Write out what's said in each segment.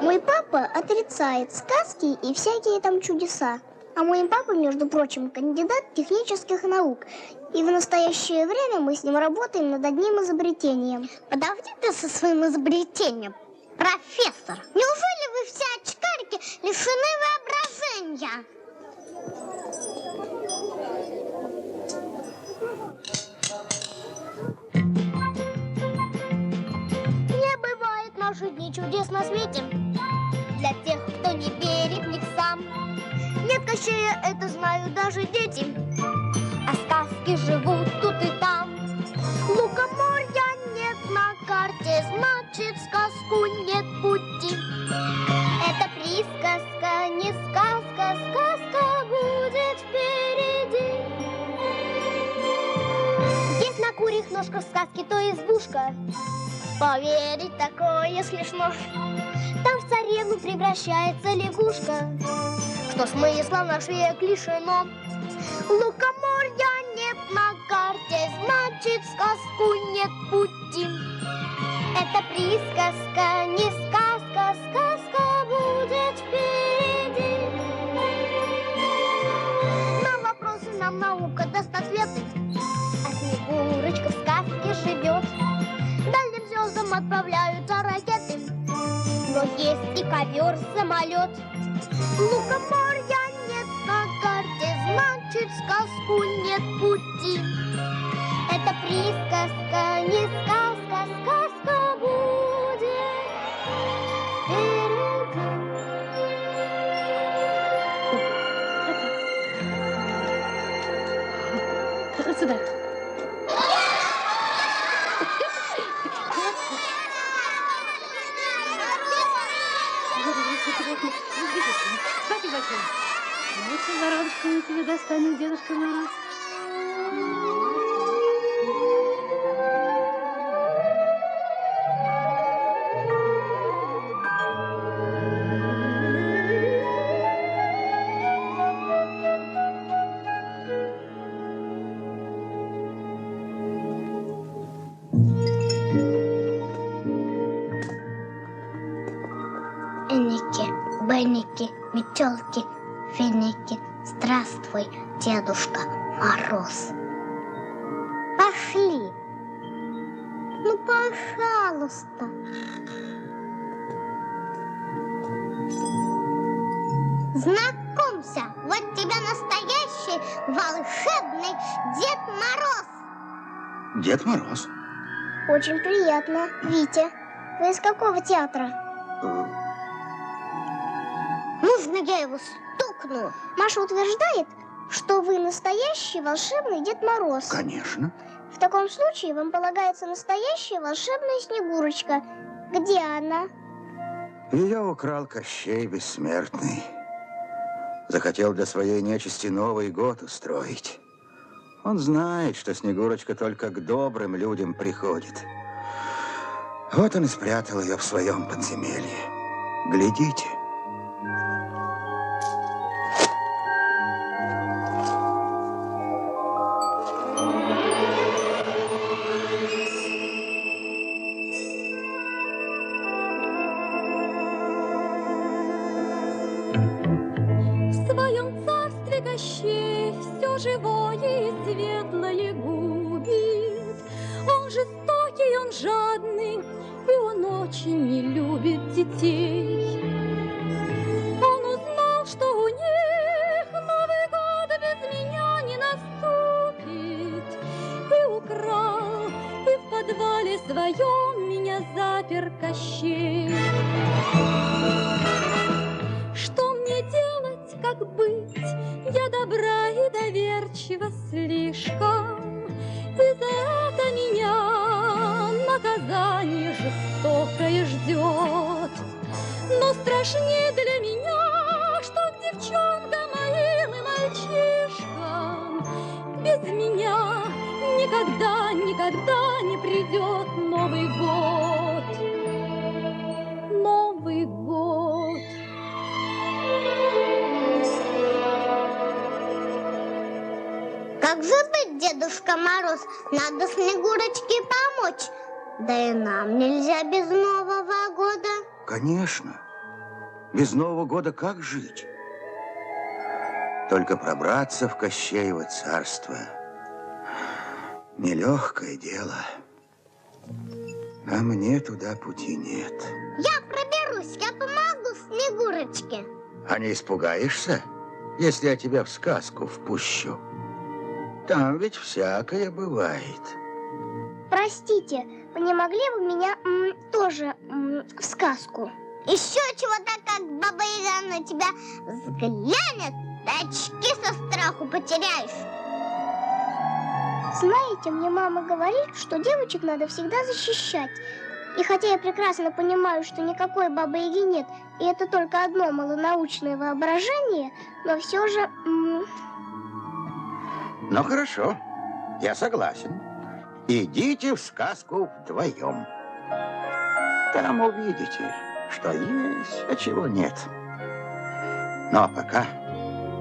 Мой папа отрицает сказки и всякие там чудеса. А мой папа, между прочим, кандидат технических наук. И в настоящее время мы с ним работаем над одним изобретением. Подожди ты со своим изобретением, профессор. Неужели вы все очкарики лишены воображения? Не бывает наши дни чудес на свете. Для тех, кто не верит в них сам. Нет Кощея, это знают даже дети. А сказки живут тут и там. Лукоморья нет на карте, значит, сказку нет пути. Это присказка, не сказка, сказка будет впереди. Есть на курьих ножках сказки, то избушка. Поверить такое смешно. Там в царевну превращается лягушка, что смыслом наш век лишено. Лукоморья нет на карте, значит, сказку нет пути. Это присказка, не сказка, сказка будет впереди. На вопросы нам наука даст ответы, а Снегурочка в сказке живет. Дальним звездам отправляются ракеты, но есть и ковер, самолет. Лукоморья нет на карте, значит, сказку нет пути. Это присказка, не сказка, сказка будет впереди. Сюда. Спасибо большое. Вот вороночку тебе достанет Дедушка Мороз. Эники, беники, метелки, финики, здравствуй, Дедушка Мороз. Пошли. Ну, пожалуйста. Знакомься. вот тебе настоящий волшебный Дед Мороз. Дед Мороз. Очень приятно. Витя, вы из какого театра? Можно я его стукну? Маша утверждает, что вы настоящий волшебный Дед Мороз. Конечно. В таком случае вам полагается настоящая волшебная Снегурочка. Где она? Ее украл Кощей Бессмертный. Захотел для своей нечисти Новый год устроить. Он знает, что Снегурочка только к добрым людям приходит. Вот он и спрятал ее в своем подземелье. Глядите. В своем царстве Кощей все живое и светлое губит. Он жестокий, он жадный, и он очень не любит детей. Он узнал, что у них Новый год без меня не наступит, и украл, и в подвале своем меня запер Кощей. Что мне делать, как быть? Я добра и доверчива слишком, и за это меня наказание жестокое ждет. Но страшнее для меня, что к девчонкам моим и мальчишкам без меня никогда, никогда не придет Новый год. Новый год. Как же быть, Дедушка Мороз? Надо Снегурочке помочь. Да и нам нельзя без Нового года. Конечно. Без Нового года как жить? Только пробраться в Кощеево царство. Нелегкое дело. А мне туда пути нет. Я проберусь, я помогу Снегурочке. А не испугаешься, если я тебя в сказку впущу? Там ведь всякое бывает. Простите, вы не могли бы меня тоже в сказку? Еще чего-то, как Баба Яга на тебя взглянет, ты очки со страху потеряешь. Знаете, мне мама говорит, что девочек надо всегда защищать. И хотя я прекрасно понимаю, что никакой Бабы Яги нет, и это только одно малонаучное воображение, но все же... Ну, хорошо, я согласен. Идите в сказку вдвоем. Там увидите, что есть, а чего нет. Ну, а пока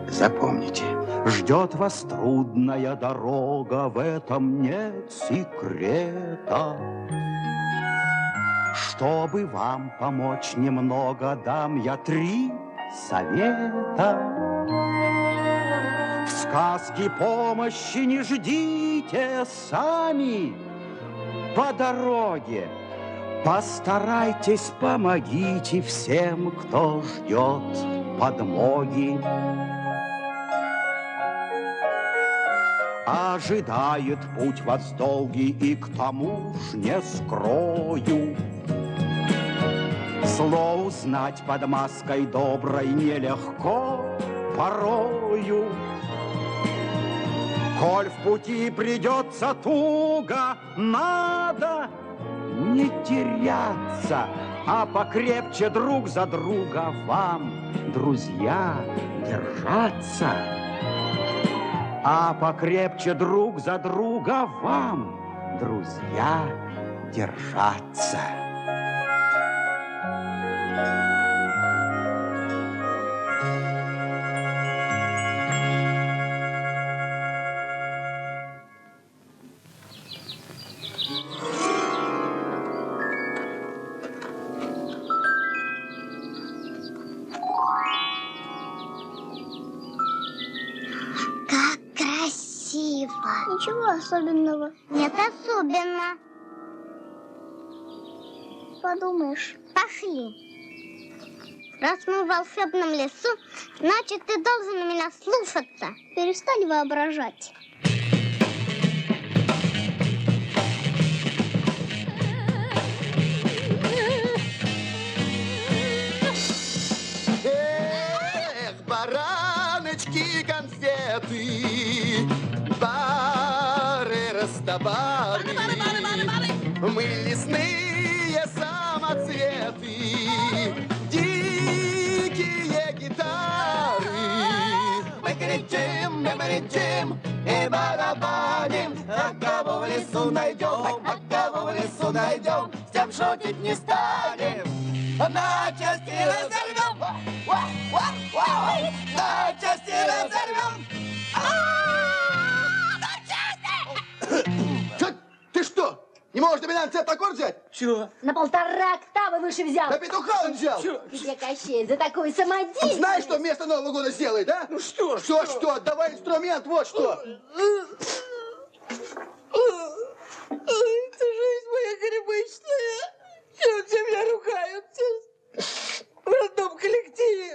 запомните. Ждет вас трудная дорога, в этом нет секрета. Чтобы вам помочь немного, дам я 3 совета. В сказке помощи не ждите сами по дороге. Постарайтесь, помогите всем, кто ждет подмоги. Ожидает путь вас долгий, и к тому ж не скрою. Зло узнать под маской доброй нелегко порою. Коль в пути придется туго, надо не теряться, а покрепче друг за друга вам, друзья, держаться. А покрепче друг за друга вам, друзья, держаться. Ничего особенного. Нет особенно. Подумаешь. Пошли. Раз мы в волшебном лесу, значит, ты должен меня слушаться. Перестань воображать. Эх, бараночки, конфеты, бары, растобары, мы лесные самоцветы, дикие гитары. Мы кричим и барабаним, а кого в лесу найдем, а кого в лесу найдем, с тем шутить не станем. На части разорвем, на части разорвем. Ты что? Не можешь доминантный аккорд взять? Чего? На 1,5 октавы выше взял. Да петуха он взял. Где Кощей за такой самодеятельность? Знаешь, что вместо Нового года сделает, да? Ну что? Что? Давай инструмент, вот что. Это жизнь моя грибочная. Все меня ругаются. В родном коллективе.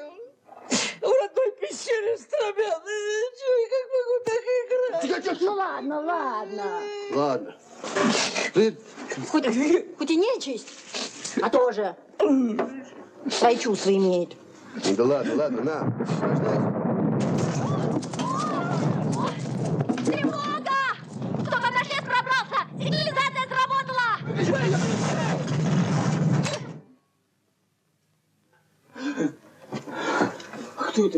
В родной пещере Стромян. Как могу так играть? Ну ладно, ладно. Ладно. Ты... Хоть и нечисть, а тоже свои чувства имеет. Да ладно, на. Тревога! Кто-то в наш лес пробрался! Сигнализация сработала! Кто это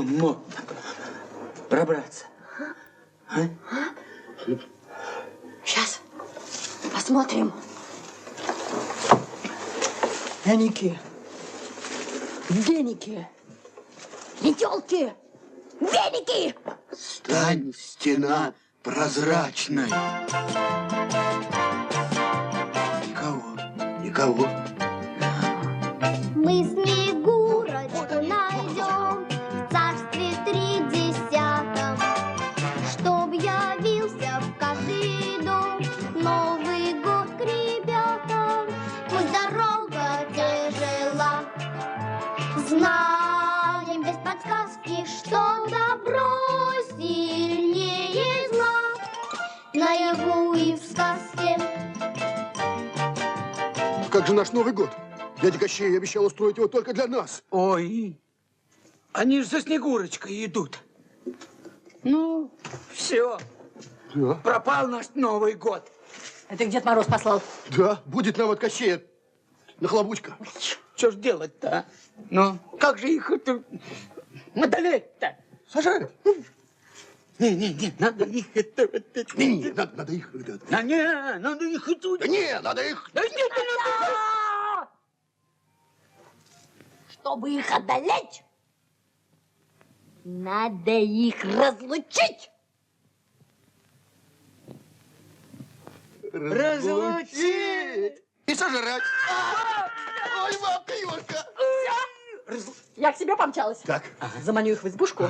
мог пробраться? А? Сейчас посмотрим. Веники. Веники. Метелки! Веники! Стань, стена прозрачной. Никого. Мы Снегурочку найдем в царстве 30-м, чтоб явился в каждый дом Новый год к ребятам. Пусть дорога тяжела, знаем без подсказки, что добро сильнее зла. Наяву и в сказке. Как же наш Новый год? Дядя Кощей обещал устроить его только для нас. Ой, они же за Снегурочкой идут. Ну, все. Да. Пропал наш Новый год. Это Дед Мороз послал. Да, будет нам от Кощея нахлобучка. Что ж делать-то, а? Ну, как же их это одолеть-то? Сажают. Не, надо их это... Не, надо их... Да не, надо их это... Да не, надо их... Да нет, не надо! Чтобы их одолеть, надо их разлучить. Разлучить! И сожрать. Ой, бабка Юрка. Я к себе помчалась. Так. Заманю их в избушку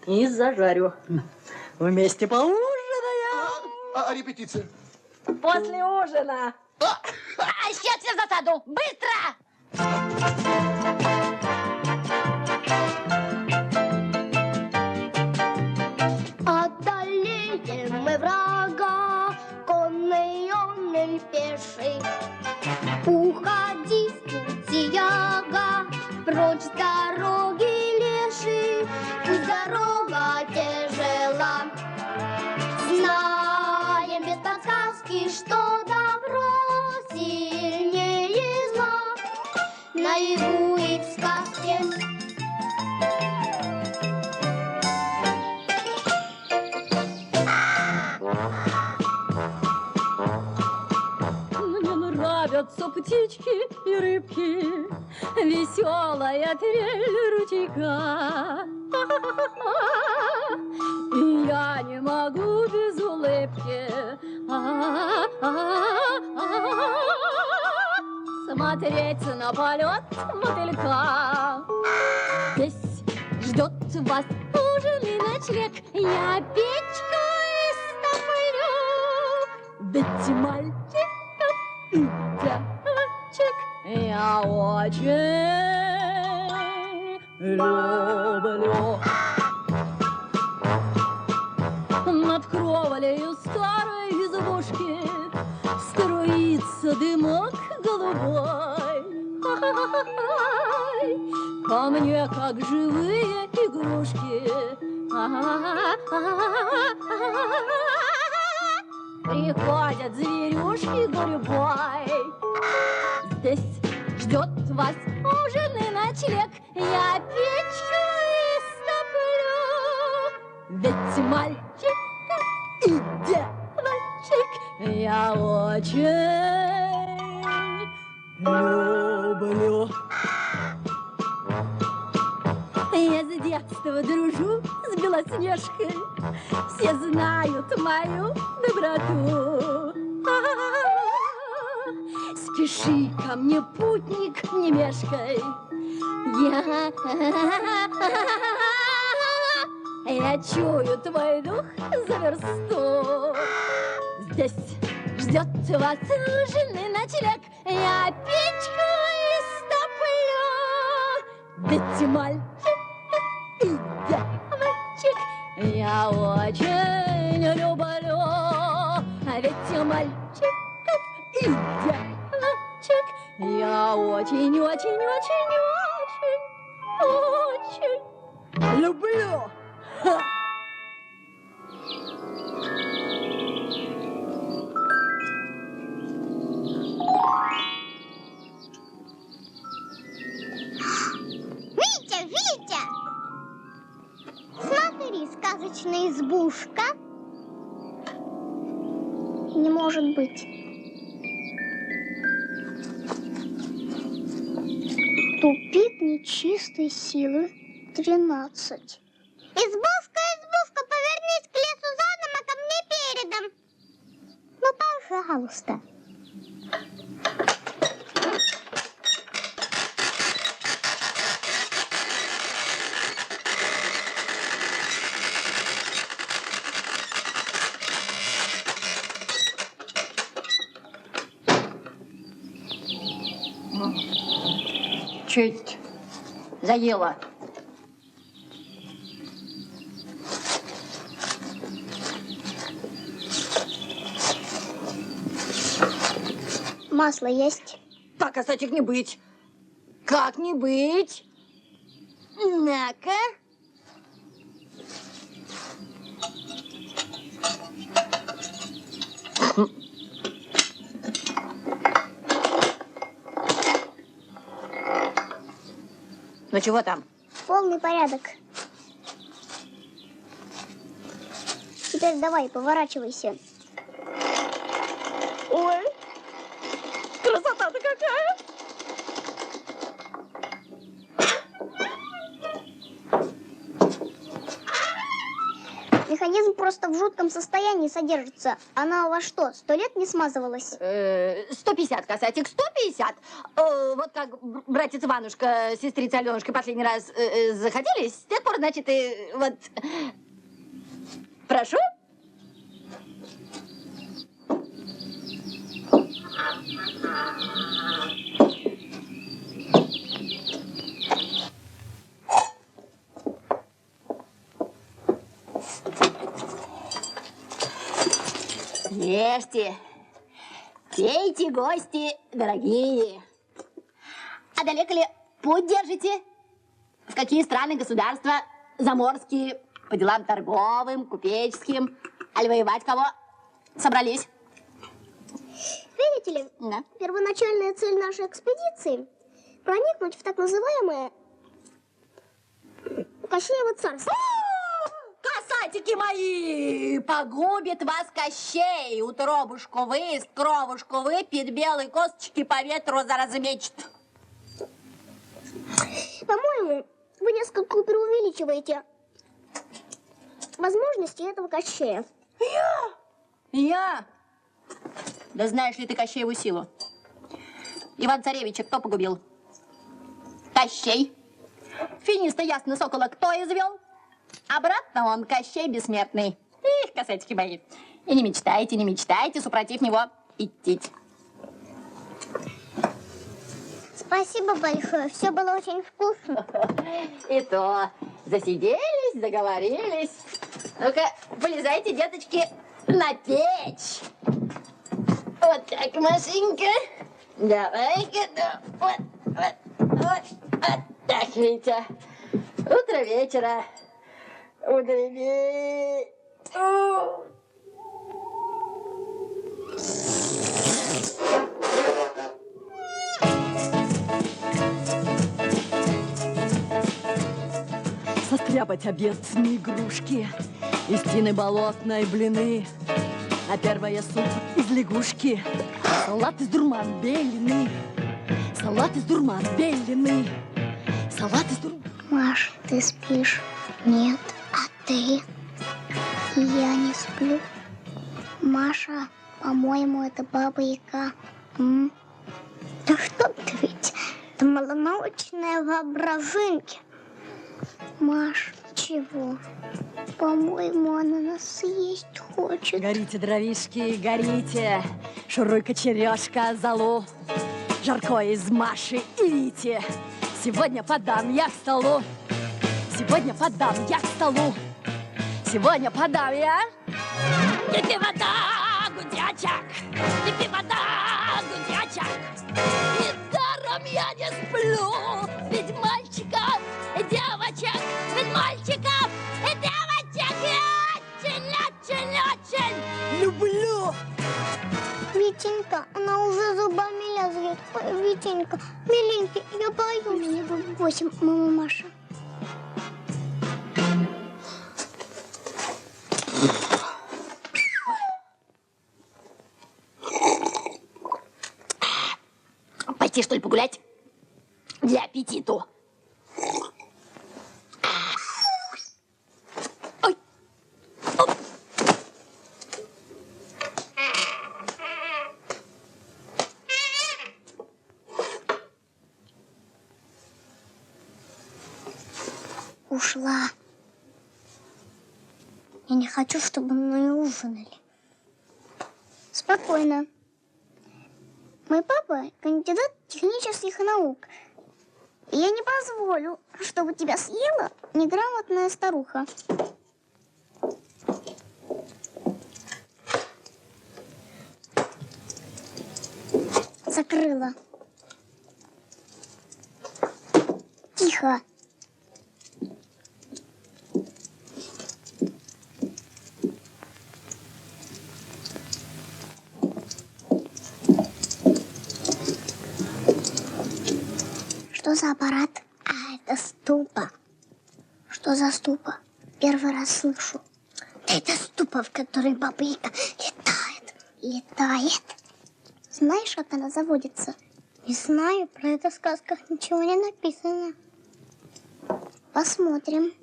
и зажарю. Вместе поужинаем. А репетиция? После ужина. А сейчас все в засаду! Быстро! Одолеем мы врага, конный он или пеший. Уходи с пути, яга, прочь с дороги леший. Пусть дорога тяжела, знаем без подсказки, что добро сильнее зла. Наяву и в сказке. Мне нравятся птички и рыбки, веселая трель ручейка. И я не могу без улыбки смотреть на полет мотылька. Здесь ждет вас ужин и ночлег, я печку истоплю. Ведь мальчиков и девочек я очень люблю. Над кровлею старой избушки струится дымок голубой. Ко мне, как живые игрушки, приходят зверюшки гурьбой. Здесь ждет вас ужин и ночлег, я печку истоплю. Ведь мальчик и девочек я очень люблю. Я с детства дружу с Белоснежкой, все знают мою доброту. Спеши ко мне, путник, не мешкай. Я чую твой дух за версту. Здесь ждет вас ужин и ночлег, я печку истоплю. Ведь мальчик и девочек я очень люблю. Ведь мальчик и девочек я очень люблю. Ха! Витя, Витя! Смотри, сказочная избушка. Не может быть. Тупик нечистой силы 13. Избушка, избушка, повернись к лесу задом, а ко мне передом. Ну, пожалуйста. Чуть заела. Масло есть? Так, а с этих не быть. Как не быть? На-ка. Ну чего там? Полный порядок. Теперь давай, поворачивайся. Ой, красота-то какая! Механизм просто в жутком состоянии содержится. Она у вас что, 100 лет не смазывалась? 150, касатик, 150. Вот как братец Иванушка, сестрица Аленушка последний раз заходились, с тех пор, значит, и вот... Прошу. Ешьте, пейте, гости дорогие. А далеко ли путь держите? В какие страны, государства заморские, по делам торговым, купеческим, аль воевать кого собрались? Видите ли, Да. первоначальная цель нашей экспедиции – проникнуть в так называемое Кощеево царство. Касатики мои, погубит вас Кощей, утробушку выест, кровушку выпьет, белые косточки по ветру заразмечет. По-моему, вы несколько преувеличиваете возможности этого Кощея. Я? Да знаешь ли ты Кощееву силу? Иван-царевича кто погубил? Кощей. Финиста ясно сокола кто извел? Обратно он Кощей бессмертный. Их, касатики мои. И не мечтайте, супротив него идти. Спасибо большое, все было очень вкусно. И то, засиделись, договорились. Ну-ка, полезайте, деточки, на печь. Вот так, Машенька. Давай-ка, да. Вот так, Витя. Утро вечера. Удрени. Состряпать обедные игрушки, из тины болотной блины, а первое суп из лягушки, салат из дурман белины, салат из дурман белины, салат из дурман... Маш, ты спишь? Нет. А ты? Я не сплю. Маша, по-моему, это Баба Яга. Да что ты ведь? Это малонаучное воображение. Маш, чего? По-моему, она нас съесть хочет. Горите, дровишки, горите, шуруй-ка черешка залу, жаркое из Маши и Вити. Сегодня подам я к столу, сегодня подам я к столу, сегодня подам я... Кипи вода, гудячак, кипи вода, гудячак. Недаром я не сплю, ведь мальчиков и девочек, ведь мальчиков и девочек я очень люблю. Витенька, она уже зубами лязгает. Ой, Витенька, миленький, я боюсь. Мне бы 8, мама Маша. Пойти, что ли, погулять? Для аппетиту. Ой. Оп. Ушла. Я не хочу, чтобы мы ужинали. Спокойно. Мой папа кандидат технических наук. И я не позволю, чтобы тебя съела неграмотная старуха. Закрыла. Тихо. Что за аппарат? А, это ступа. Что за ступа? Первый раз слышу. Да это ступа, в которой Баба Яга летает. Летает. Знаешь, как она заводится? Не знаю, про это в сказках ничего не написано. Посмотрим.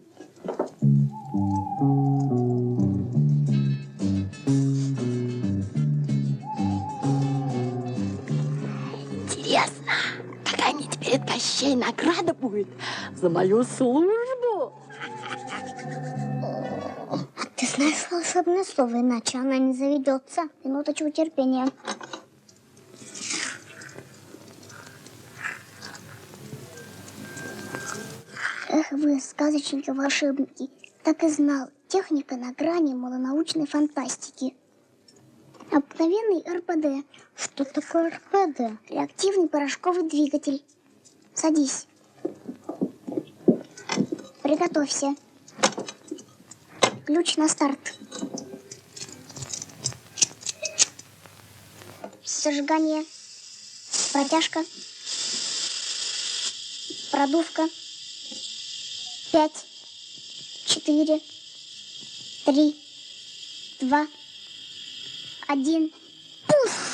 Интересно, какая мне теперь от Кощей награда будет за мою службу? Ты знаешь волшебное слово, иначе она не заведется. Минуточку терпения. Эх вы, сказочники-волшебники, так и знал. Техника на грани малонаучной фантастики. Обыкновенный РПД. Что такое РПД? Реактивный порошковый двигатель. Садись. Приготовься. Ключ на старт. Зажигание. Протяжка. Продувка. 5, 4, 3, 2, 1. Пуф!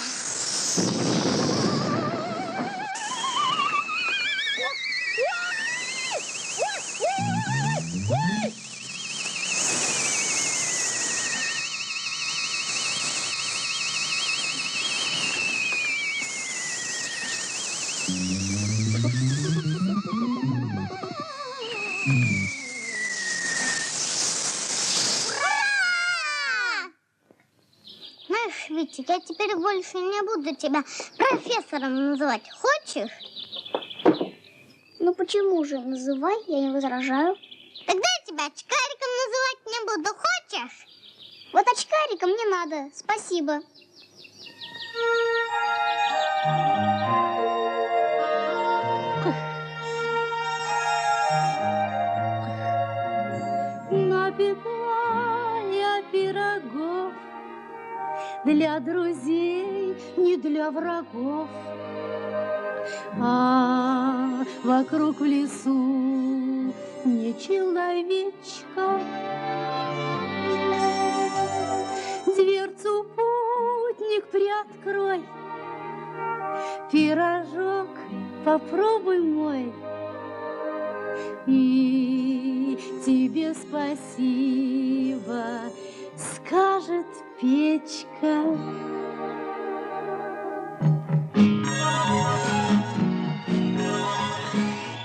Знаешь, Витя, я теперь больше не буду тебя профессором называть. Хочешь? Ну почему же? Называй, я не возражаю. Тогда я тебя очкариком называть не буду. Хочешь? Вот очкариком не надо. Спасибо. Напекла я пирогов для друзей, не для врагов. А вокруг в лесу не человечка. Дверцу, путник, приоткрой, пирожок попробуй мой. И тебе спасибо скажет печка.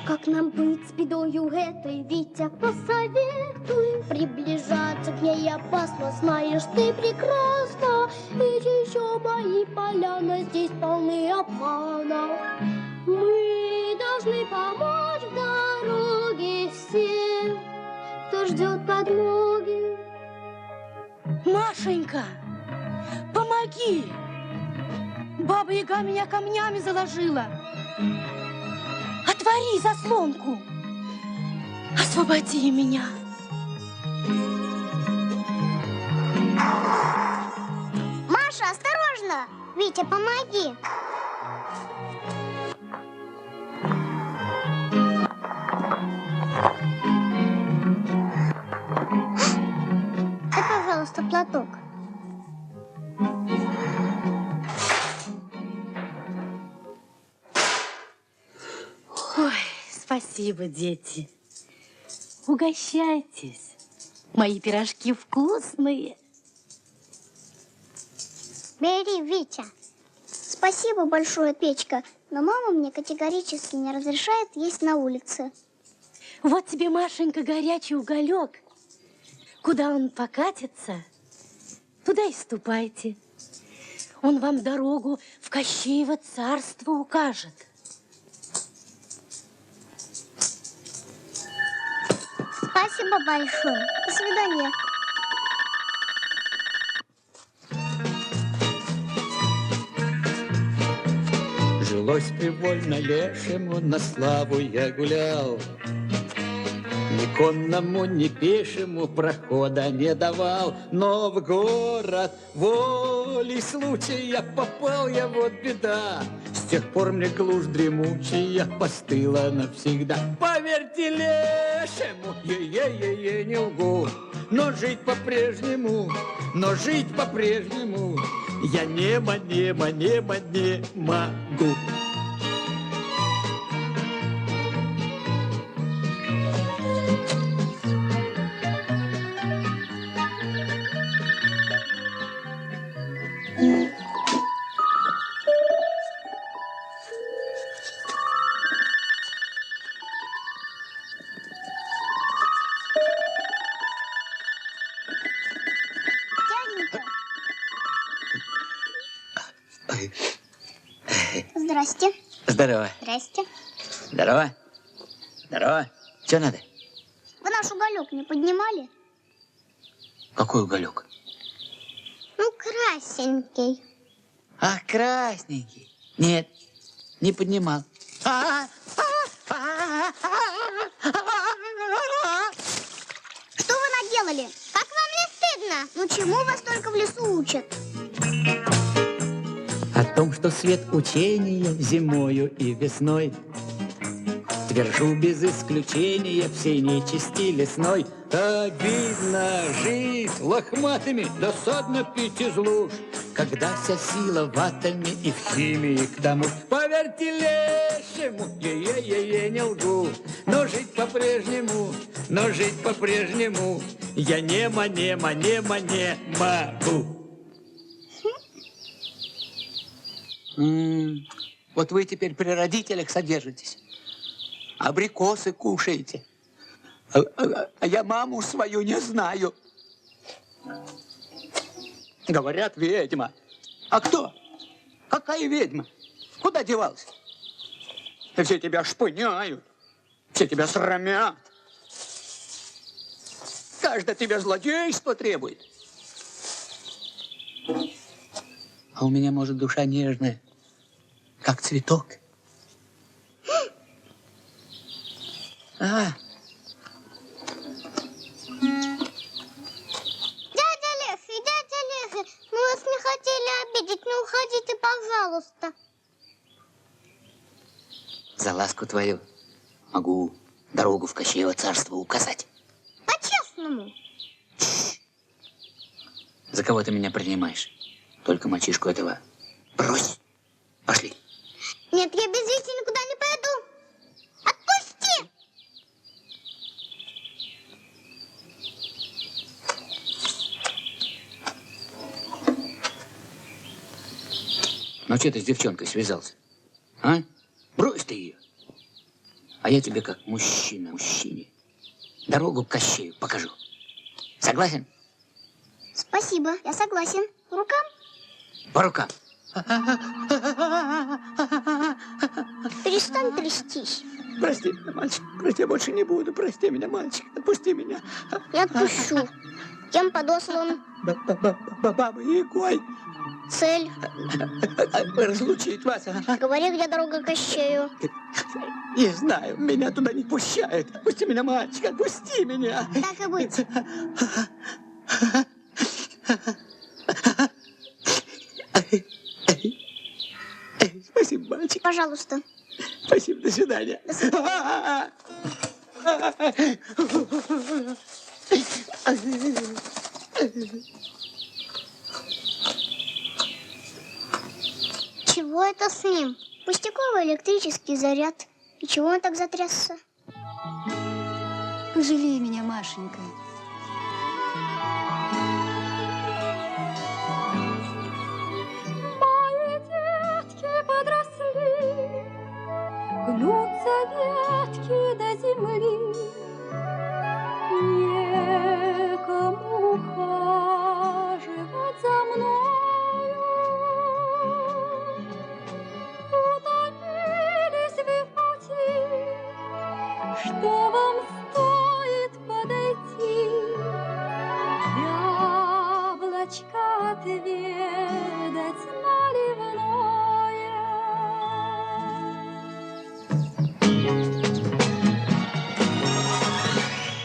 Как нам быть с бедою этой, Витя, посоветуй. Приближаться к ней опасно, знаешь ты прекрасно. Ведь еще мои поляны здесь полны обмана. Мы должны помочь в дороге всем, кто ждет подмоги. Машенька, помоги! Баба-яга меня камнями заложила. Отвори заслонку. Освободи меня. Маша, осторожно! Витя, помоги! Дай, пожалуйста, платок. Ой, спасибо, дети. Угощайтесь. Мои пирожки вкусные. Бери, Витя. Спасибо большое, печка, но мама мне категорически не разрешает есть на улице. Вот тебе, Машенька, горячий уголек. Куда он покатится, туда и ступайте. Он вам дорогу в Кощеево царство укажет. Спасибо большое. До свидания. Жилось привольно лешему, на славу я гулял. Ни конному, ни пешему прохода не давал. Но в город волей случая попал я, вот беда. С тех пор мне глушь дремучая постыла навсегда. Поверьте лешему, е-е-е-е, не лгу. Но жить по-прежнему я не могу. Здрасте. Здорово. Здрасте. Здорово. Здорово. Что надо? Вы наш уголек не поднимали? Какой уголек? Ну, красненький. Ах, красненький. Нет, не поднимал. Что вы наделали? Как вам не стыдно? Ну, чему вас только в лесу учат? О том, что свет учения зимою и весной, твержу без исключения всей нечисти лесной. Обидно жить лохматыми, досадно пить из луж, когда вся сила в атоме и в химии к тому. Поверьте лешему, е-е-е-е, не лгу, но жить по-прежнему я не могу. Вот вы теперь при родителях содержитесь, абрикосы кушаете, а я маму свою не знаю. Говорят, ведьма. А кто? Какая ведьма? Куда девался? Все тебя шпыняют. Все тебя срамят. Каждый тебе злодейство требует. А у меня, может, душа нежная, как цветок. А. Дядя Леха, мы вас не хотели обидеть, не уходите, пожалуйста. За ласку твою могу дорогу в Кощеево царство указать. По-честному. За кого ты меня принимаешь? Только мальчишку этого брось. Пошли. Нет, я без Вити никуда не пойду. Отпусти! Ну, что ты с девчонкой связался? А? Брось ты ее. А я тебе как мужчина мужчине дорогу к Кощею покажу. Согласен? Спасибо, я согласен. По рукам? По рукам. Перестань трястись. Прости меня, мальчик. Прости, я больше не буду. Прости меня, мальчик. Отпусти меня. Я отпущу. Кем подослан? Бабой Ягой. Цель? Разлучить вас. Говори, где дорога к Кощею. Не знаю, меня туда не пущают. Отпусти меня, мальчик, отпусти меня. Так и быть. Спасибо, мальчик. Пожалуйста. Спасибо, до свидания. До свидания. Чего это с ним? Пустяковый электрический заряд. И чего он так затрясся? Пожалей меня, Машенька. Мои детки подросли, гнутся ветки до земли. Некому ухаживать за мною. Утомились вы в пути, что вам стоит подойти, яблочко отведать наливное.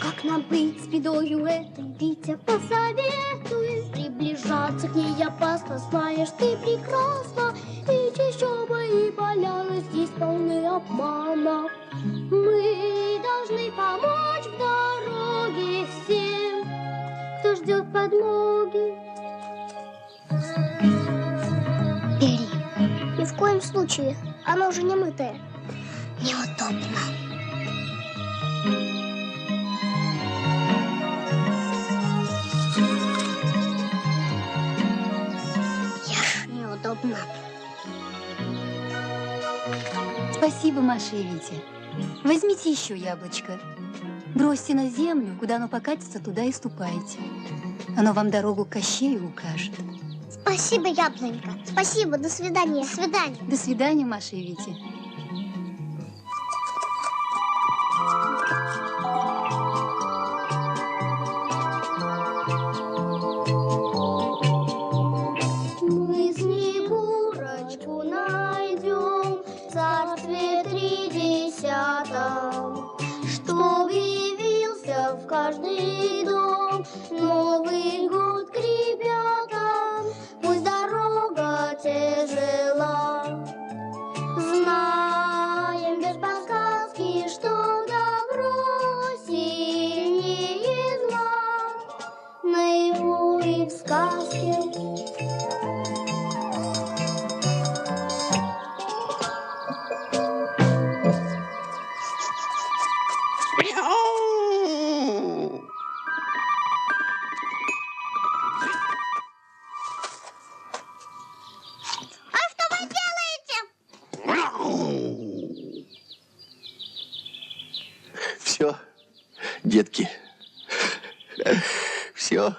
Как нам быть с бедою этой, Витя, посоветуй. Приближаться к ней опасно, знаешь ты прекрасно. И чащобы и поляны здесь полны обмана. Мы должны помочь в дороге всем, кто ждет подмоги. Бери. Ни в коем случае. Оно уже не мытое. Неудобно. Ешь, неудобно. Спасибо, Маша и Витя. Возьмите еще яблочко. Бросьте на землю, куда оно покатится, туда и ступайте. Оно вам дорогу к Кощею укажет. Спасибо, яблонька. Спасибо, до свидания. До свидания. До свидания, Маша и Витя. Мы Снегурочку найдем в царстве 30, чтоб явился в каждый дом Новый год к ребятам. Пусть дорога тяжела, знаем без подсказки, что добро сильнее зла. Наяву и в сказке. Все, детки, все,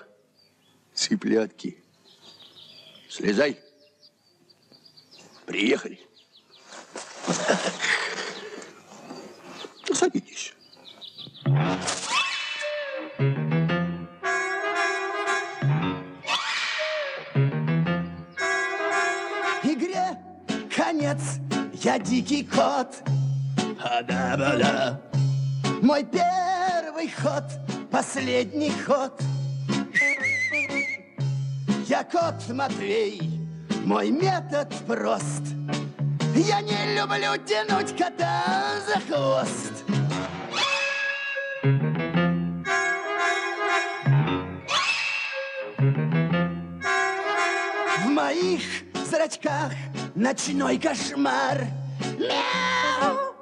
цыплятки, слезай, приехали. Садитесь. Игре конец, я дикий кот. Ада-бада. Мой первый ход, последний ход. Я кот Матвей, мой метод прост. Я не люблю тянуть кота за хвост. В моих зрачках ночной кошмар. Мяу!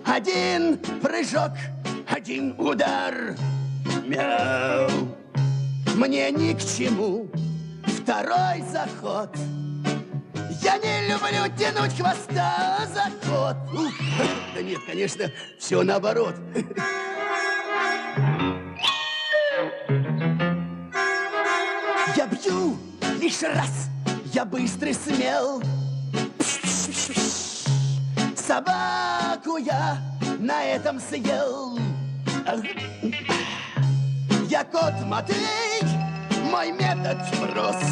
Один прыжок, один удар. Мяу! Мне ни к чему второй заход. Я не люблю тянуть хвоста за ход. Да нет, конечно, все наоборот. Я бью лишь раз, я быстрый смел. Собаку я на этом съел. Я кот Матвей, мой метод прост.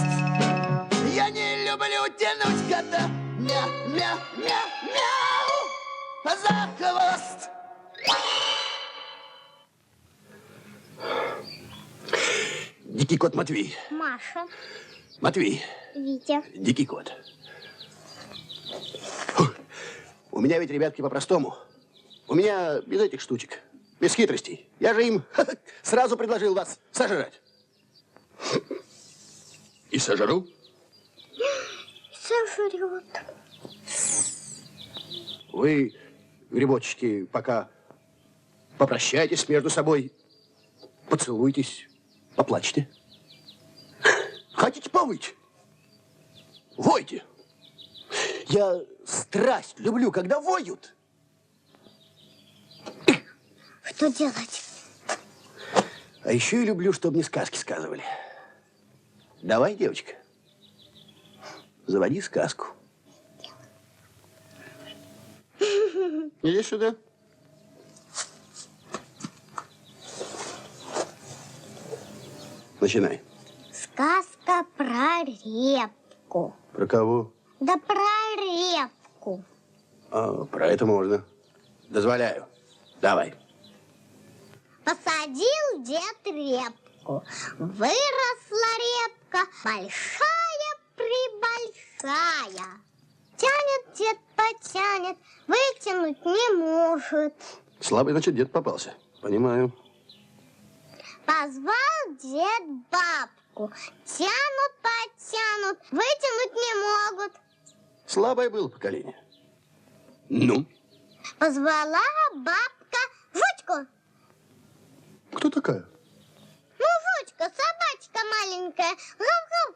Я не люблю тянуть кота. Мяу-мяу-мяу за хвост. Дикий кот Матвей. Маша. Матвей. Витя. Дикий кот. Фух. У меня ведь, ребятки, по-простому. У меня без этих штучек, без хитростей. Я же им сразу предложил вас сожрать. И сожру. Сожрет. Вы, грибочки, пока попрощайтесь между собой, поцелуйтесь, поплачьте. Хотите повыть? Войте. Я страсть люблю, когда воют. Что делать? А еще и люблю, чтобы мне сказки сказывали. Давай, девочка, заводи сказку. Иди сюда. Начинай. Сказка про репку. Про кого? Да про репку. А, про это можно. Дозволяю. Давай. Посадил дед репку. Выросла репка, большая-пребольшая. Тянет дед, потянет, вытянуть не может. Слабый, значит, дед попался. Понимаю. Позвал дед бабку. Тянут, потянут, вытянуть не могут. Слабое было поколение. Ну? Позвала бабка Жучку. Кто такая? Ну, Жучка, собачка маленькая. Гав-гав.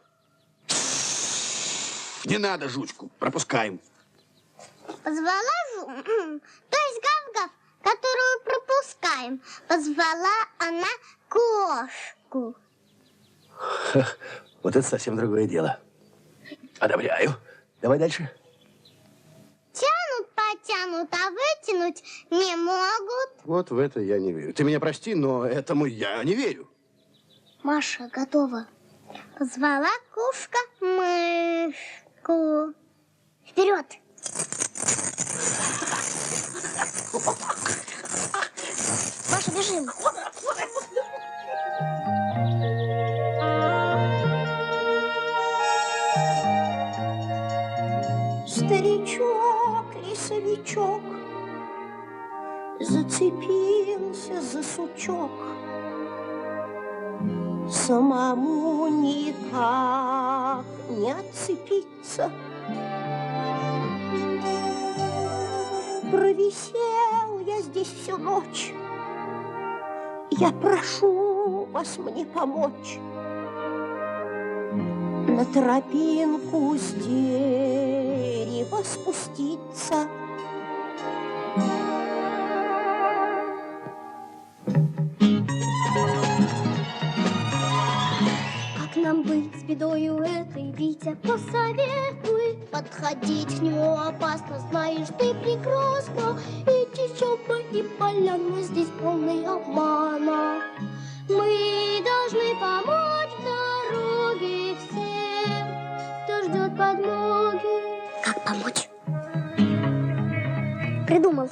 Не надо жучку. Пропускаем. Позвала то есть гав-гав, которую пропускаем. Позвала она кошку. Вот это совсем другое дело. Одобряю. Давай дальше. Тянут, потянут, а вытянуть не могут. Вот в это я не верю. Ты меня прости, но этому я не верю. Маша готова. Позвала кошка мышку. Вперед! Маша, бежим. Старичок, лесовичок, зацепился за сучок. Самому никак не отцепиться. Провисел я здесь всю ночь. Я прошу вас мне помочь. На тропинку с дерева спуститься. Как нам быть с бедою этой, Витя, посоветуй. Подходить к нему опасно, знаешь ты прекрасно. Эти сёмы и поляны здесь полны обмана. Мы должны помочь в дороге всем, кто ждет подмоги. Как помочь? Придумал.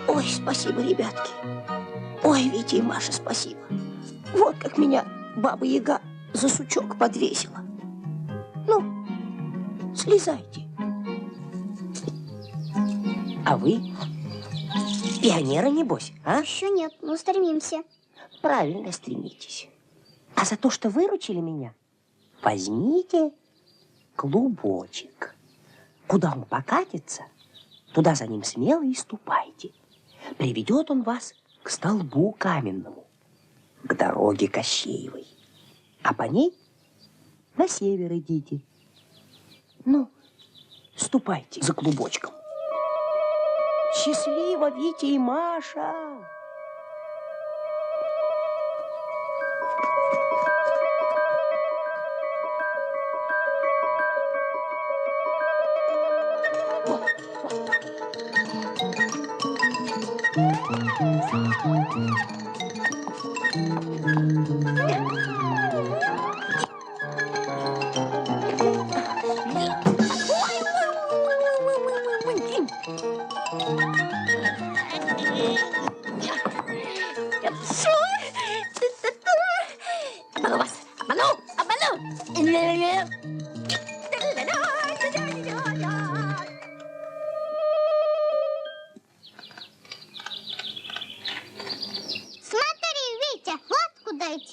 Ой, спасибо, ребятки. Ой, Витя и Маша, спасибо. Вот как меня Баба-Яга за сучок подвесила. Ну, слезайте. А вы? Пионеры, небось, а? Еще нет, но стремимся. Правильно стремитесь. А за то, что выручили меня, возьмите клубочек. Куда он покатится, туда за ним смело и ступайте. Приведет он вас к столбу каменному, к дороге Кощеевой. А по ней на север идите. Ну, ступайте за клубочком. Счастливо, Витя и Маша!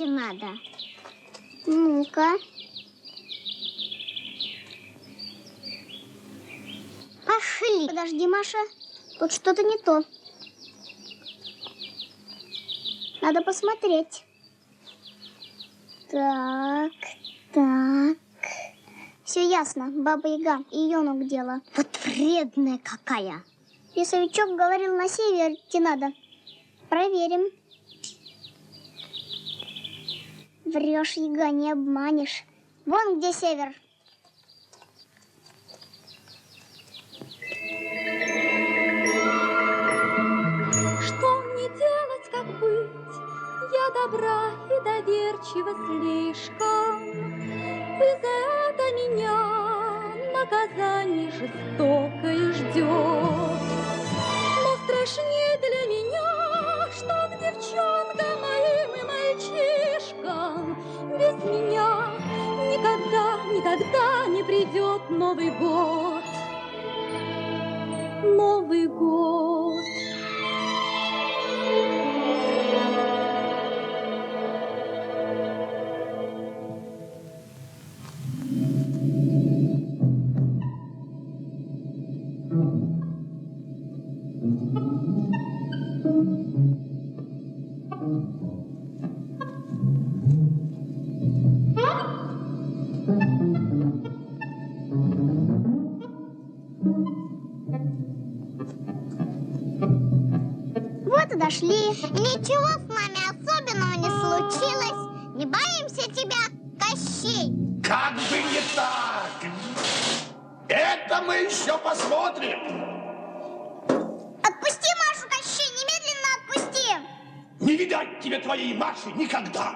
Надо. Ну-ка. Пошли. Подожди, Маша. Тут что-то не то. Надо посмотреть. Так. Все ясно. Баба-Яга и ее ног дело. Вот вредная какая. Лесовичок говорил, на север идти надо. Проверим. Врешь, Яга, не обманешь. Вон где север. Что мне делать, как быть? Я добра и доверчива слишком. И за это меня наказание жестокое ждет. Но страшнее для меня, что к девчонкам моим и мальчишкам без меня никогда не придет Новый год. Новый год. Вот и дошли. Ничего с нами особенного не случилось. Не боимся тебя, Кощей. Как бы не так. Это мы еще посмотрим. Отпусти Машу, Кощей, немедленно отпусти. Не видать тебе твоей Маши никогда.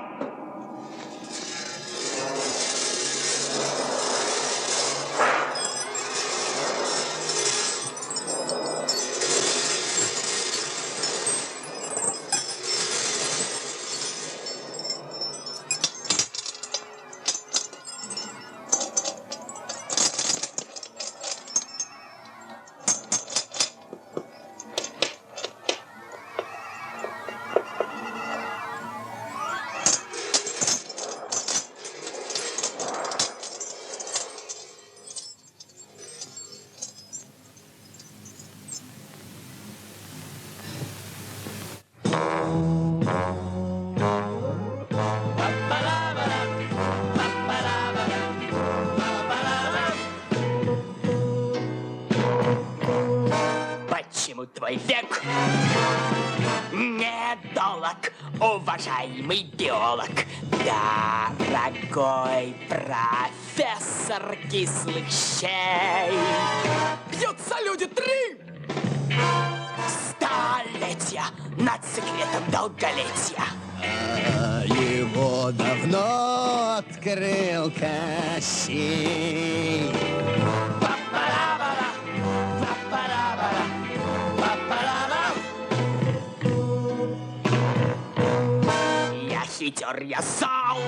уважаемый биолог, дорогой профессор кислых щей. Бьются люди 3 столетия над секретом долголетия. Его давно открыл Кощей. Я хитер, я зол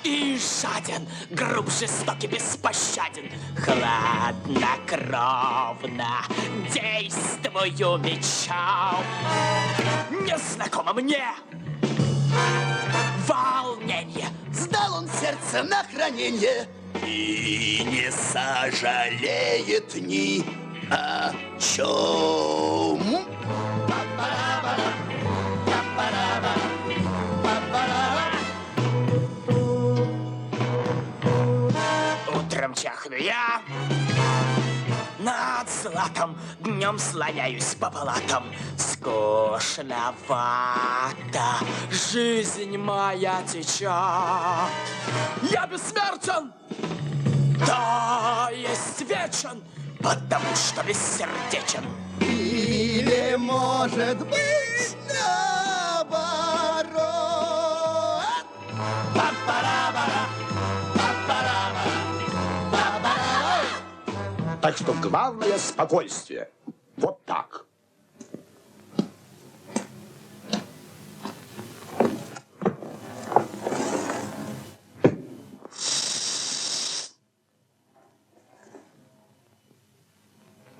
и жаден, груб, жестокий, беспощаден, хладнокровно действую мечом. Незнакомо мне волнение. Сдал он сердце на хранение и не сожалеет ни о чем. Утром чахну я над златом, днем слоняюсь по палатам. Скучновато жизнь моя течет. Я бессмертен, то есть вечен, потому что бессердечен. Или, может быть, наоборот. Па-пара-пара, па-пара-пара, па-пара-пара. Так что главное спокойствие. Вот так.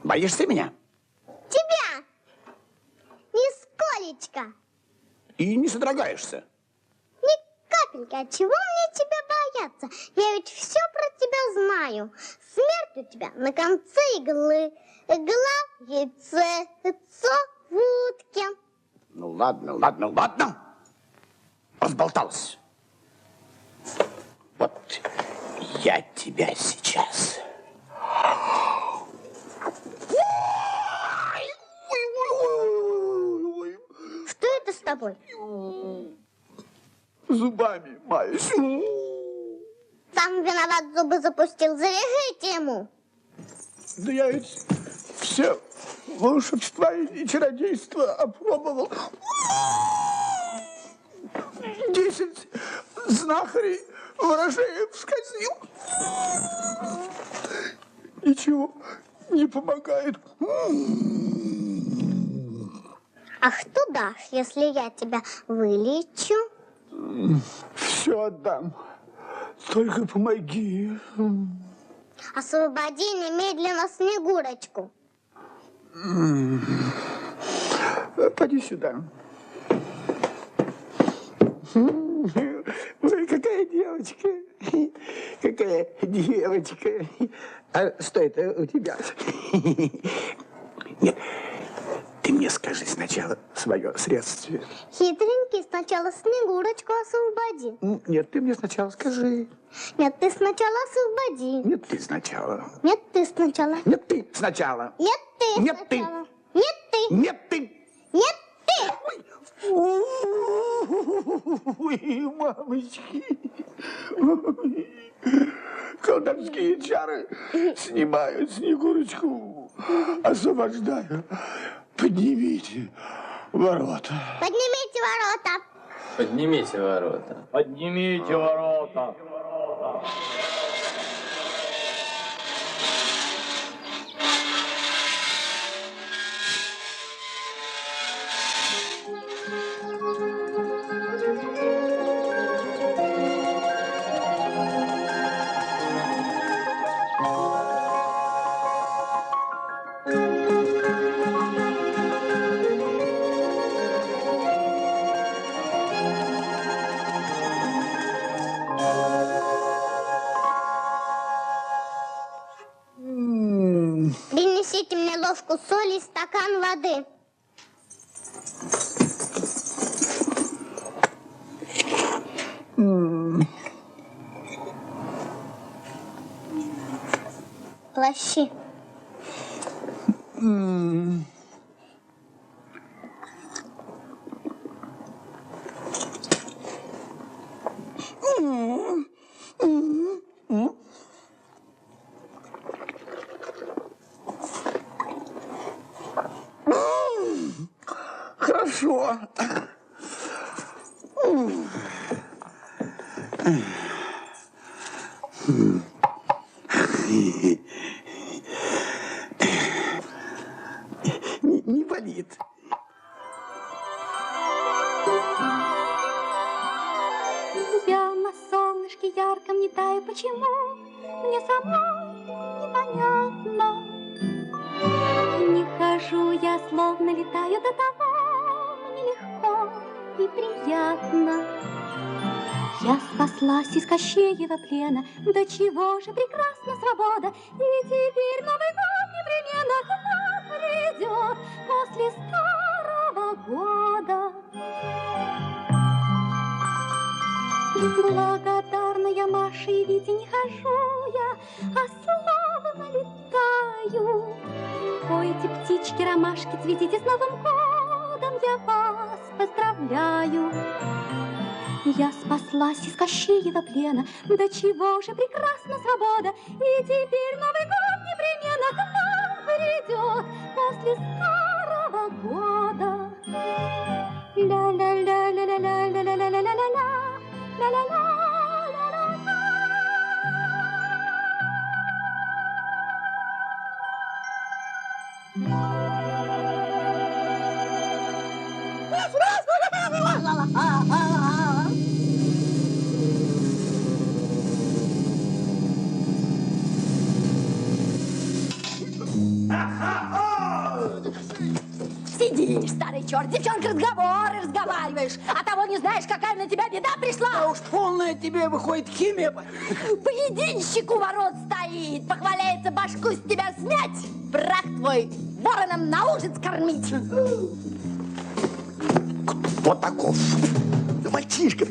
Боишься меня? Тебя! Нисколечко! И не содрогаешься? Ни капельки. От чего мне тебя бояться? Я ведь все про тебя знаю. Смерть у тебя на конце иглы. Игла в яйце, яйцо в утке. Ну ладно, ладно, ладно. Разболталась. Вот я тебя сейчас... Что это с тобой? Зубами маюсь. Сам виноват, зубы запустил. Завяжите ему. Да я ведь все волшебства и чародейства опробовал. 10 знахарей, ворожеев сказил. Ничего не помогает. А что дашь, если я тебя вылечу? Все отдам. Только помоги. Освободи немедленно Снегурочку. Поди сюда. Ой, какая девочка. Какая девочка. А что это у тебя? Нет, ты мне скажи сначала свое средство. Хитренький, сначала Снегурочку освободи. Нет, ты мне сначала скажи. Нет, ты сначала освободи. Нет, ты сначала. Нет, ты сначала. Нет, ты сначала. Нет, ты Нет, ты. сначала. Нет, ты. Нет, ты. Нет, ты. Ой, мамочки. Ой. Колдовские чары снимают Снегурочку, освобождаю. Поднимите ворота. Поднимите ворота. Поднимите ворота. Поднимите ворота. Принесите мне ложку соли и стакан воды. Плащи. О! Не болит. Я на солнышке ярком не таю, почему мне самой непонятно. Не хожу я, словно летаю, до того мне легко и приятно. Я спаслась из Кощеева плена, до чего же прекрасна свобода, и теперь Новый год непременно к нам придет после старого года. Благодарная Маше и Вите не хожу я, а словно летаю. Пойте, птички, ромашки, цветите, с Новым годом я вас поздравляю. Я спаслась из Кощеева плена, до чего же прекрасна свобода, и теперь Новый год непременно к нам придет после старого года. Ля-ля-ля-ля-ля-ля-ля-ля-ля-ля-ля-ля. Сидишь, старый черт, девчонка, разговоры разговариваешь, а того не знаешь, какая на тебя беда пришла. Да уж полная тебе выходит химия. Поединщик у ворот стоит, похваляется башку с тебя снять, прах твой вороном на ужин скормить. Кто таков? Да мальчишка.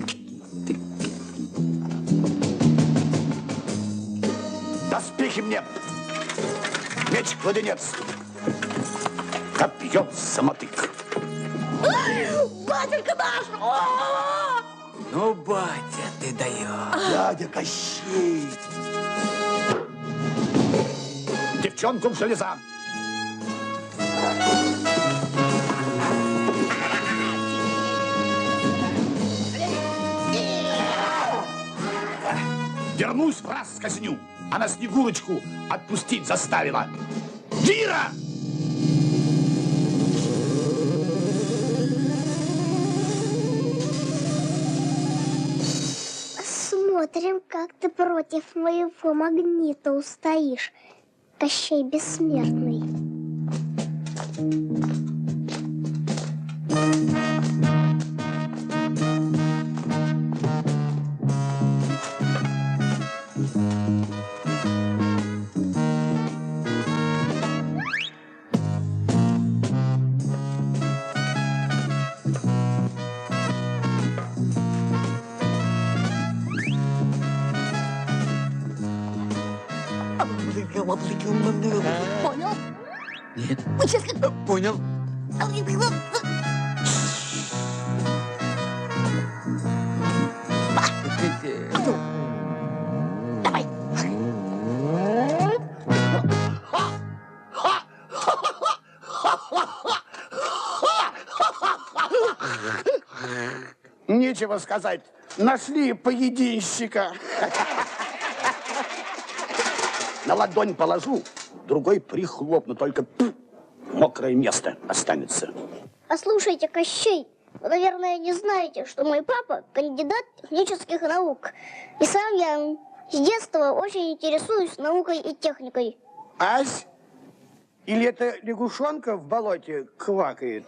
Доспехи мне. Меч-кладенец. Копье самотык. Батюшка наш! О! Ну, батя, ты даешь. Дядя Кощей. Девчонку в железа. Вернусь, в раз казню. Она Снегурочку отпустить заставила. Вира! Посмотрим, как ты против моего магнита устоишь, Кощей Бессмертный. Понял? Нет. Мы сейчас... Понял. Давай. Нечего сказать. Нашли поединщика. На ладонь положу, другой прихлопну, только мокрое место останется. Послушайте, Кощей, вы, наверное, не знаете, что мой папа кандидат технических наук. И сам я с детства очень интересуюсь наукой и техникой. Ась? Или это лягушонка в болоте квакает?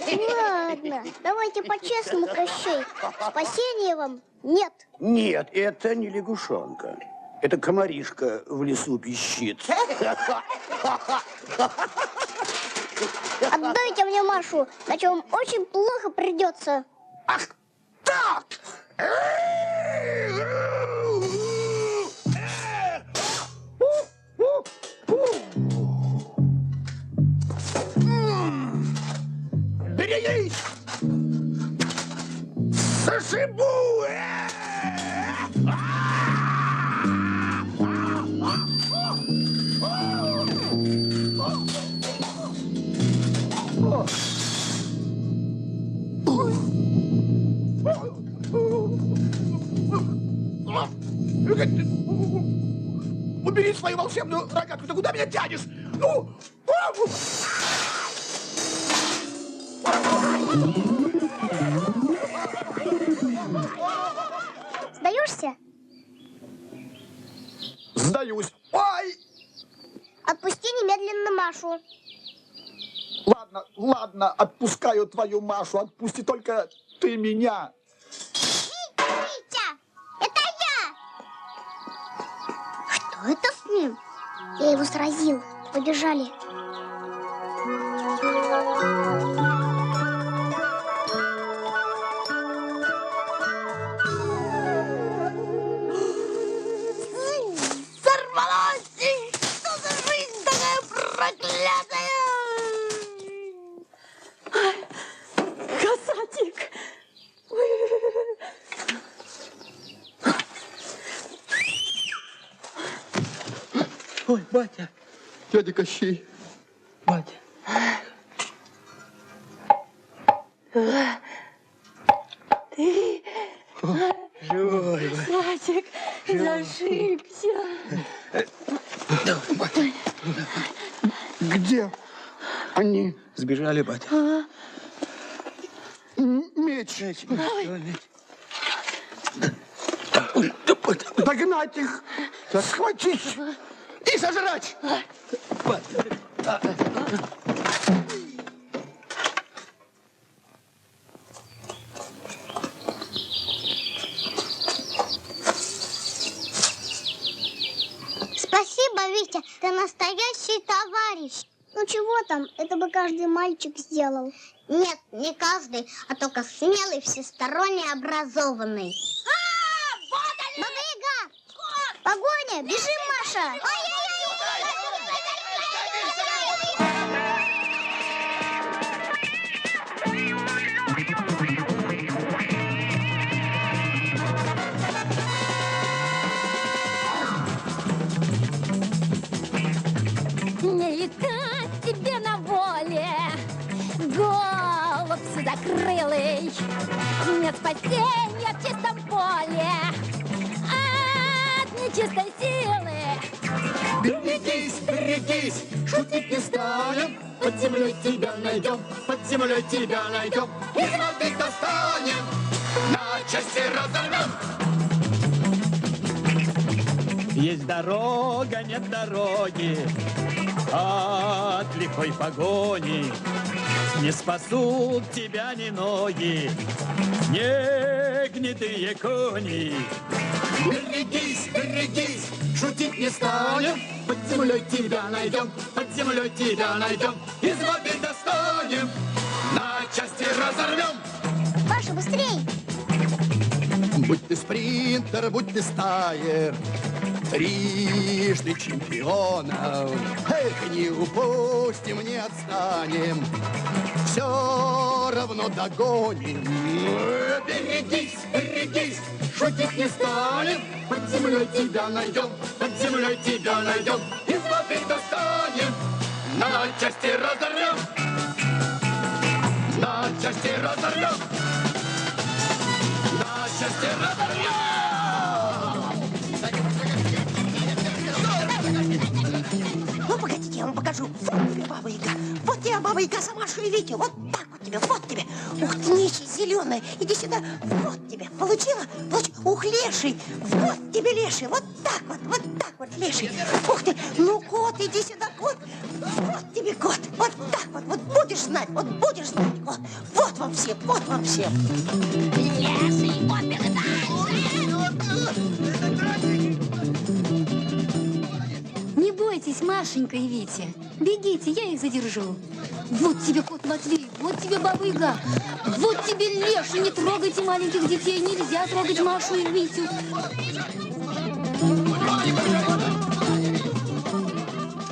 Ладно, давайте по-честному, Кощей. Спасения вам нет. Нет, это не лягушонка. Это комаришка в лесу пищит. Отдайте мне Машу, иначе вам очень плохо придется. Ах, так! Берегись! Зашибу! Убери свою волшебную рогатку. Ты куда меня тянешь? Ну! Сдаешься? Сдаюсь. Ой! Отпусти немедленно Машу. Ладно, ладно, отпускаю твою Машу. Отпусти только ты меня. Витя, это я! Что это с ним? Я его сразил. Побежали. Сорвалась! Что за жизнь такая проклятая? Касатик! Ой, батя. Дядя Кощей. Батя. Ты... Живой, Касатик, зашибся. Где они? Сбежали, батя. Меч. Догнать их, схватить и сожрать. Спасибо, Витя, ты настоящий товарищ. Ну чего там, это бы каждый мальчик сделал. Нет, не каждый, а только смелый, всесторонне образованный. Вот они! Баба-Яга! Погоня! Бежим, Маша! Не летать тебе на воле, голубь сизокрылый. Нет спасения в чистом поле от нечистой силы. Берегись, берегись, шутить не станем. Под землей тебя найдем, под землей тебя найдем. Из воды достанем, на части разорвем. Есть дорога, нет дороги от лихой погони. Не спасут тебя ни ноги, ни гнедые кони. Берегись, берегись, шутить не станем. Под землей тебя найдем, под землей тебя найдем. Из воды достанем, на части разорвем. Маша, быстрей! Будь ты спринтер, будь ты стайер, трижды чемпионов. Эх, не упустим, не отстанем, все равно догоним. Берегись, берегись, шутить не станем. Под землей тебя найдем, под землей тебя найдем. Из воды достанем, на части разорвем. На части разорвем. На части разорвем. Ну, погодите, я вам покажу. Вот тебе Баба-Яга. Вот тебе Баба-Яга за Машу и Витю. Вот так вот тебе, вот тебе. Ух ты, нищий, зеленая. Иди сюда. Вот тебе. Получила? Ух, леший. Вот тебе леший. Вот так вот, леший. Ух ты. Ну, кот, иди сюда, кот. Вот тебе кот. Вот так вот. Вот будешь знать, вот будешь знать. Вот вам всем, вот вам всем. Леший, вот Не бойтесь, Машенька и Витя. Бегите, я их задержу. Вот тебе кот Матвей, вот тебе Баба-Яга, вот тебе Леша. Не трогайте маленьких детей, нельзя трогать Машу и Витю.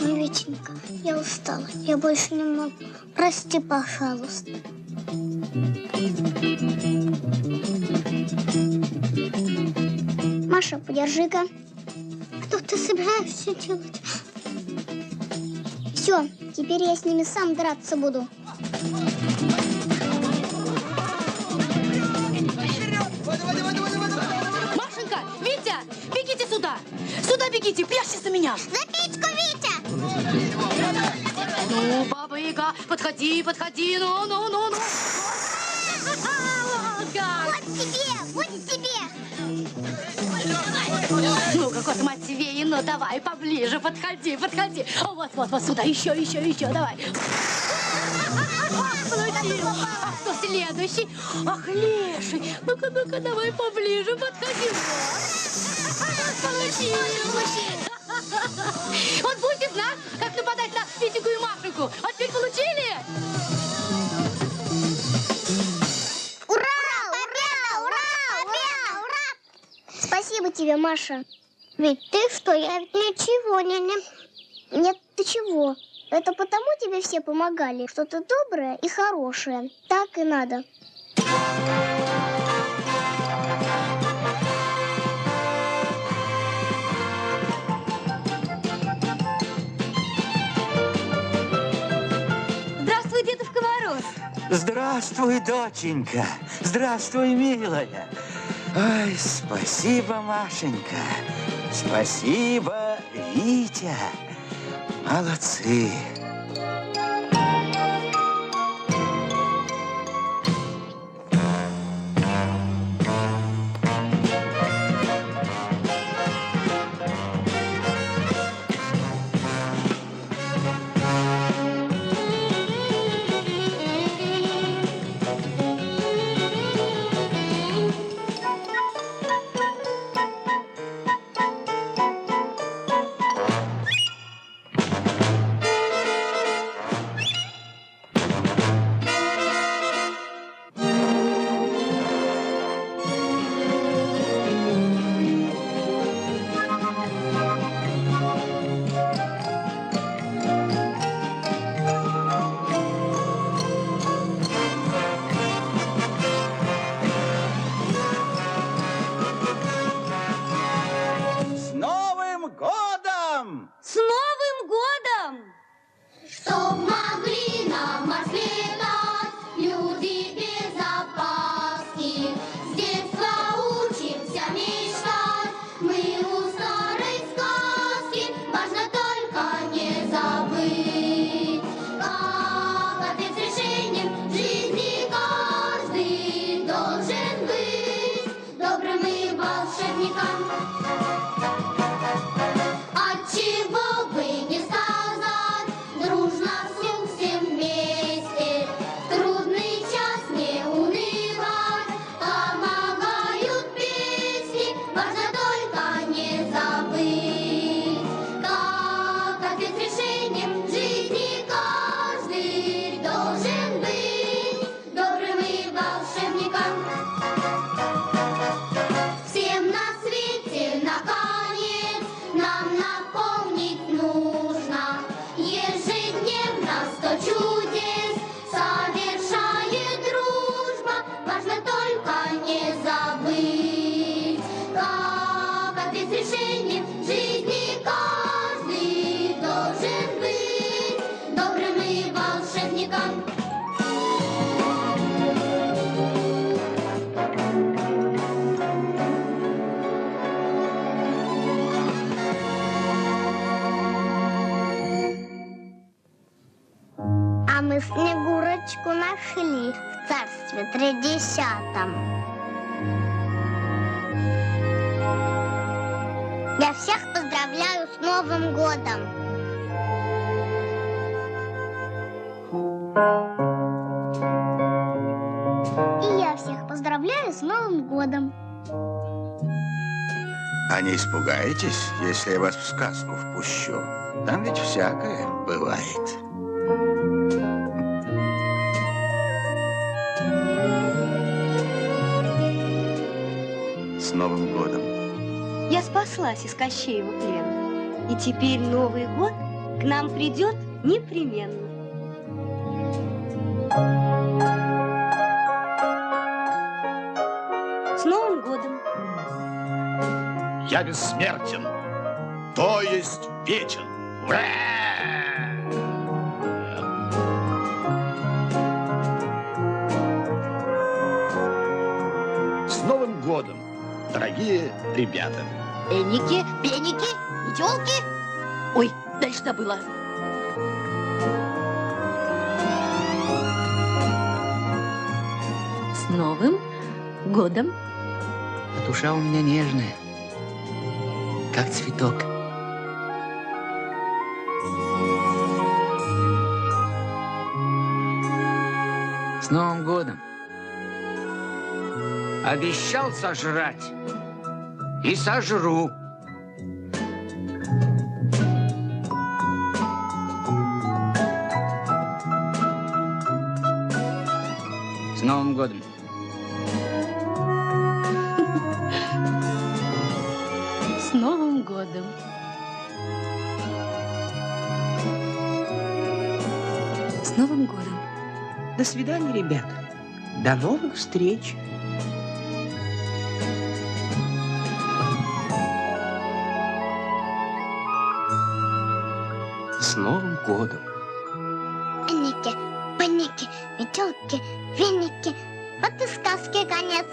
Витенька, я устала, я больше не могу. Прости, пожалуйста. Маша, подержи-ка. Что ты собираешься делать? Все, теперь я с ними сам драться буду. Машенька, Витя, бегите сюда! меня? За печку, Витя! Ну, Баба Яга, подходи, подходи, ну. Вот тебе! Ну-ка, кот Матвей, ну давай поближе, подходи. Вот, сюда, еще, давай. Получил. А кто следующий? Ах, леший. Ну-ка, давай поближе, подходи. Получил. Вот будете знать, как нападать на Витьку и Машеньку. А теперь получили? Спасибо тебе, Маша. Ведь ты что, я ведь ничего не... Нет, ты чего? Это потому тебе все помогали, что ты добрая и хорошая. Так и надо. Здравствуй, Дедушка Мороз. Здравствуй, доченька. Здравствуй, милая. Ой, спасибо, Машенька. Спасибо, Витя. Молодцы. С Новым годом! С Новым годом! Чтоб могли на Марс летать люди без опаски. С детства учимся мечтать, мы у старой сказки. Важно только не забыть, как ответ с решением в жизни каждый должен быть добрым и волшебником. Отчего бы не сказать, дружно вслух всем вместе, в трудный час не унывать, помогают песни, важно только не забыть, как ответ с решением в жизни каждый должен быть добрым и волшебником. Всем на свете наконец нам напомнить нужно, ежедневно 100 чудес совершает дружба. Важно только не забыть, как ответ с решением в жизни каждый должен быть добрым и волшебником. А мы Снегурочку нашли в царстве 30-м. Я всех поздравляю с Новым годом. И я всех поздравляю с Новым годом. А не испугаетесь, если я вас в сказку впущу? Там ведь всякое бывает. С Новым годом. Я спаслась из Кощеева плена. И теперь Новый год к нам придет непременно. С Новым годом! Я бессмертен, то есть вечен. Ура! С Новым годом, дорогие ребята! Пеники, метелки, Ой, дальше забыла. С Новым годом. А душа у меня нежная, как цветок. С Новым годом. Обещал сожрать. И сожру. С Новым годом. С Новым годом. С Новым годом. До свидания, ребята. До новых встреч. С Новым годом. Паники, паники, метелки, веники. Вот и сказки конец.